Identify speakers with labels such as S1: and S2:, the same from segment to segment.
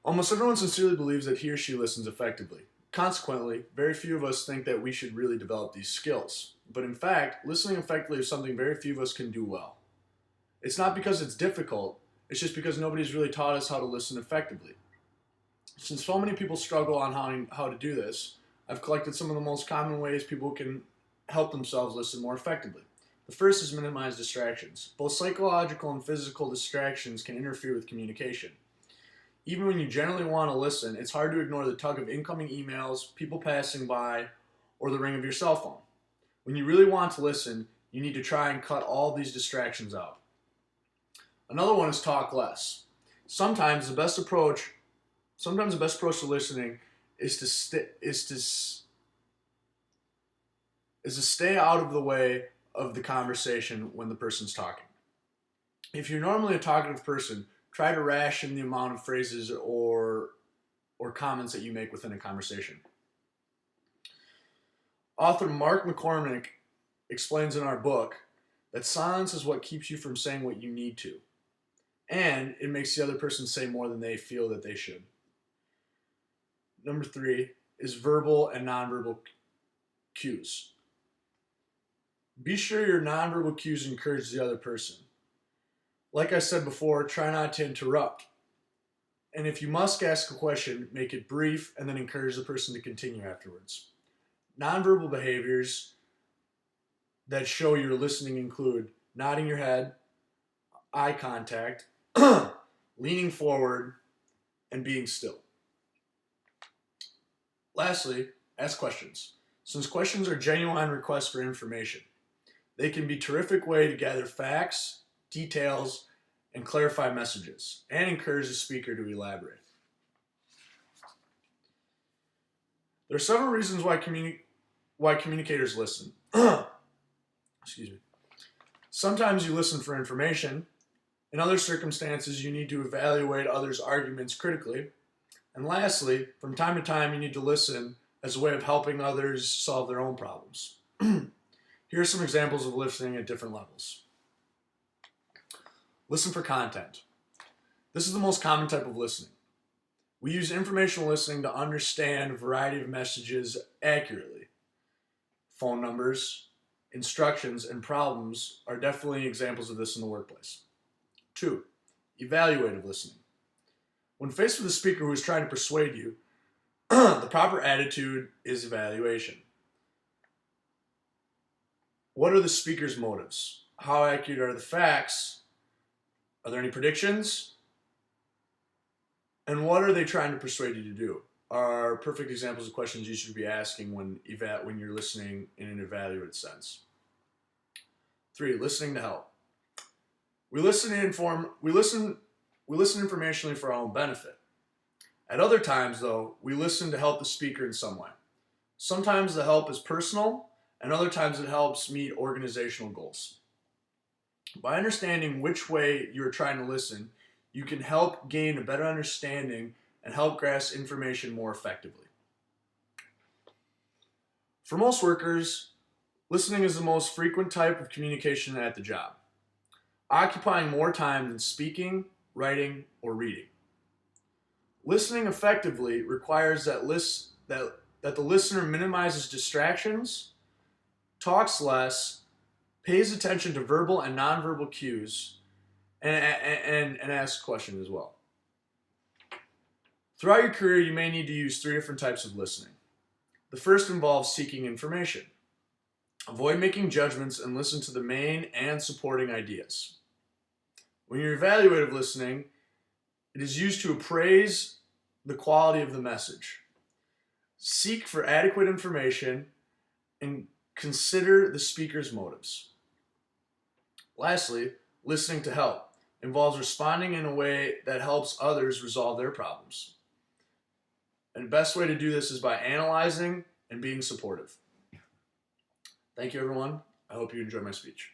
S1: Almost everyone sincerely believes that he or she listens effectively. Consequently, very few of us think that we should really develop these skills. But in fact, listening effectively is something very few of us can do well. It's not because it's difficult, it's just because nobody's really taught us how to listen effectively. Since so many people struggle on how to do this, I've collected some of the most common ways people can help themselves listen more effectively. The first is minimize distractions. Both psychological and physical distractions can interfere with communication. Even when you generally want to listen, it's hard to ignore the tug of incoming emails, people passing by, or the ring of your cell phone. When you really want to listen, you need to try and cut all these distractions out. Another one is talk less. Sometimes the best approach to listening is to stay out of the way of the conversation when the person's talking. If you're normally a talkative person, try to ration the amount of phrases or comments that you make within a conversation. Author Mark McCormick explains in our book that silence is what keeps you from saying what you need to, and it makes the other person say more than they feel that they should. Number 3 is verbal and nonverbal cues. Be sure your nonverbal cues encourage the other person. Like I said before, try not to interrupt. And if you must ask a question, make it brief and then encourage the person to continue afterwards. Nonverbal behaviors that show you're listening include nodding your head, eye contact, leaning forward, and being still. Lastly, ask questions. Since questions are genuine requests for information, they can be a terrific way to gather facts, details, and clarify messages, and encourage the speaker to elaborate. There are several reasons why communicators listen. Excuse me. Sometimes you listen for information. In other circumstances, you need to evaluate others' arguments critically. And lastly, from time to time, you need to listen as a way of helping others solve their own problems. Here are some examples of listening at different levels. Listen for content. This is the most common type of listening. We use informational listening to understand a variety of messages accurately. Phone numbers, instructions, and problems are definitely examples of this in the workplace. 2. Evaluative listening. When faced with a speaker who is trying to persuade you, the proper attitude is evaluation. What are the speaker's motives? How accurate are the facts? Are there any predictions? And what are they trying to persuade you to do? Are perfect examples of questions you should be asking when you're listening in an evaluative sense. 3. Listening to help. We listen informationally for our own benefit. At other times, though, we listen to help the speaker in some way. Sometimes the help is personal, and other times it helps meet organizational goals. By understanding which way you're trying to listen, you can help gain a better understanding and help grasp information more effectively. For most workers, listening is the most frequent type of communication at the job, occupying more time than speaking, writing, or reading. Listening effectively requires that the listener minimizes distractions, talks less, pays attention to verbal and nonverbal cues, and asks questions as well. Throughout your career, you may need to use 3 different types of listening. The first involves seeking information. Avoid making judgments and listen to the main and supporting ideas. When you're evaluative listening, it is used to appraise the quality of the message. Seek for adequate information and consider the speaker's motives. Lastly, listening to help involves responding in a way that helps others resolve their problems. And the best way to do this is by analyzing and being supportive. Thank you, everyone. I hope you enjoyed my speech.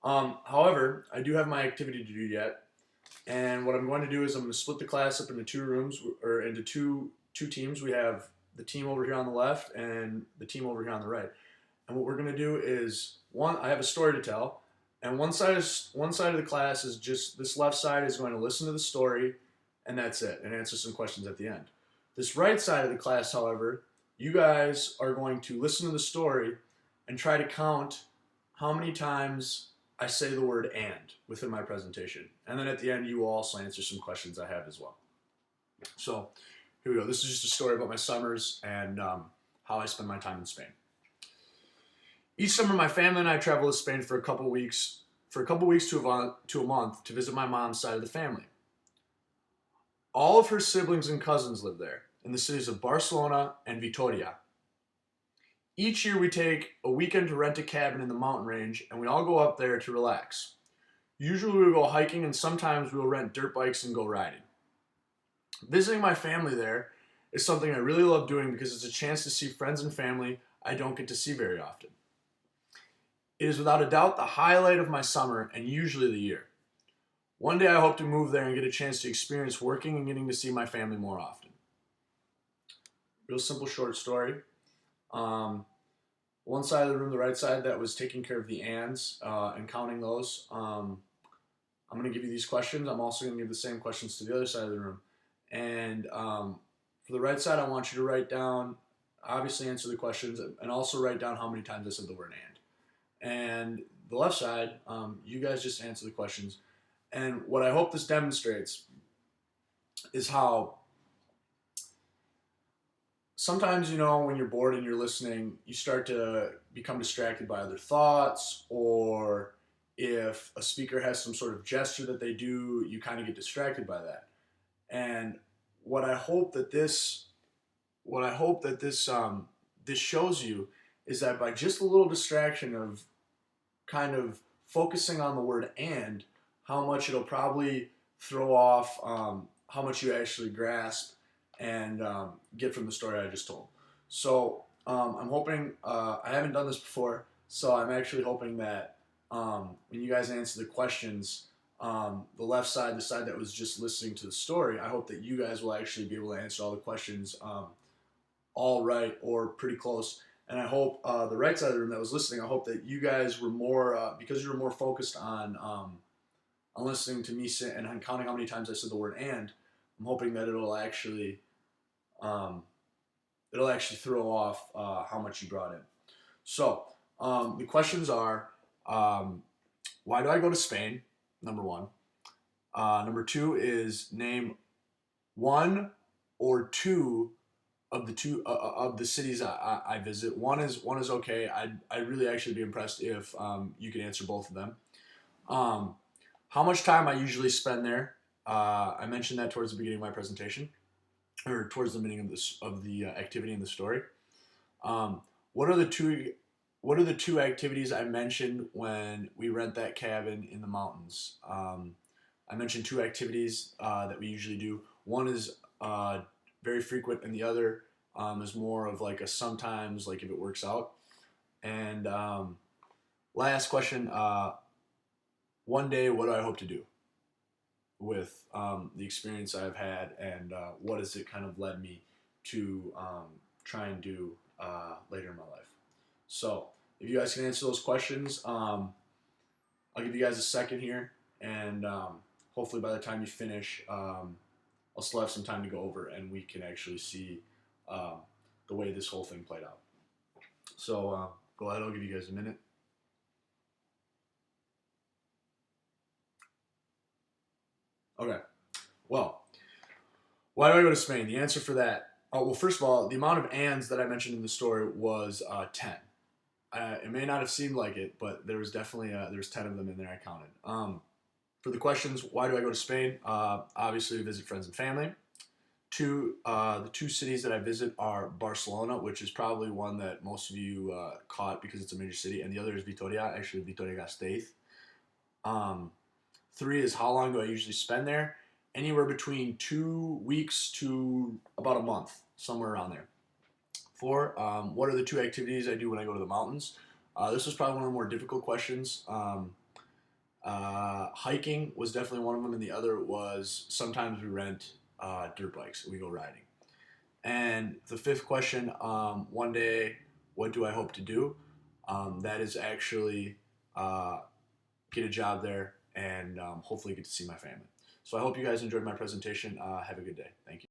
S1: However, I do have my activity to do yet, and what I'm going to do is I'm going to split the class up into 2 rooms, or into two teams. We have the team over here on the left and the team over here on the right. And what we're going to do is, I have a story to tell, and one side of the class is just, this left side is going to listen to the story and that's it, and answer some questions at the end. This right side of the class, however, you guys are going to listen to the story and try to count how many times I say the word "and" within my presentation. And then at the end, you will also answer some questions I have as well. So here we go. This is just a story about my summers and how I spend my time in Spain. Each summer, my family and I travel to Spain for a couple weeks to a month to visit my mom's side of the family. All of her siblings and cousins live there, in the cities of Barcelona and Vitoria. Each year we take a weekend to rent a cabin in the mountain range, and we all go up there to relax. Usually we'll go hiking, and sometimes we'll rent dirt bikes and go riding. Visiting my family there is something I really love doing because it's a chance to see friends and family I don't get to see very often. It is without a doubt the highlight of my summer and usually the year. One day I hope to move there and get a chance to experience working and getting to see my family more often. Real simple short story. One side of the room, the right side, that was taking care of the ands and counting those. I'm going to give you these questions. I'm also going to give the same questions to the other side of the room. And for the right side, I want you to write down, obviously answer the questions, and also write down how many times I said the word "and." And the left side, you guys just answer the questions. And what I hope this demonstrates is how sometimes, when you're bored and you're listening, you start to become distracted by other thoughts, or if a speaker has some sort of gesture that they do, you kind of get distracted by that. And what I hope that this shows you is that by just a little distraction of kind of focusing on the word "and," how much it'll probably throw off how much you actually grasp and get from the story I just told. So I'm hoping, I haven't done this before, so I'm actually hoping that when you guys answer the questions, the left side, the side that was just listening to the story, I hope that you guys will actually be able to answer all the questions all right or pretty close. And I hope the right side of the room that was listening, I hope that you guys were more, because you were more focused on listening to me say and on counting how many times I said the word "and," I'm hoping that it'll actually throw off how much you brought in. So the questions are, why do I go to Spain? Number one. Number two is name one or two of the cities I visit. One is okay. I'd really actually be impressed if you could answer both of them. How much time I usually spend there. I mentioned that towards the beginning of my presentation, or towards the beginning of the activity in the story. What are the two activities I mentioned when we rent that cabin in the mountains? I mentioned two activities that we usually do. One is very frequent, and the other is more of like a sometimes, like if it works out. And last question, one day, what do I hope to do with the experience I've had, and what has it kind of led me to try and do later in my life? So if you guys can answer those questions, I'll give you guys a second here, and hopefully by the time you finish, I'll still have some time to go over, and we can actually see the way this whole thing played out. So go ahead, I'll give you guys a minute. Okay, well, why do I go to Spain? The answer for that, well, first of all, the amount of ands that I mentioned in the story was 10. It may not have seemed like it, but there was definitely there's 10 of them in there I counted. For the questions, why do I go to Spain? Obviously, to visit friends and family. The two cities that I visit are Barcelona, which is probably one that most of you caught because it's a major city, and the other is Vitoria, actually Vitoria-Gasteiz. 3 is how long do I usually spend there? Anywhere between 2 weeks to about a month, somewhere around there. 4, what are the two activities I do when I go to the mountains? This was probably one of the more difficult questions. Hiking was definitely one of them, and the other was sometimes we rent dirt bikes and we go riding. And the 5th question, one day, what do I hope to do? That is actually get a job there and hopefully get to see my family. So I hope you guys enjoyed my presentation. Have a good day. Thank you.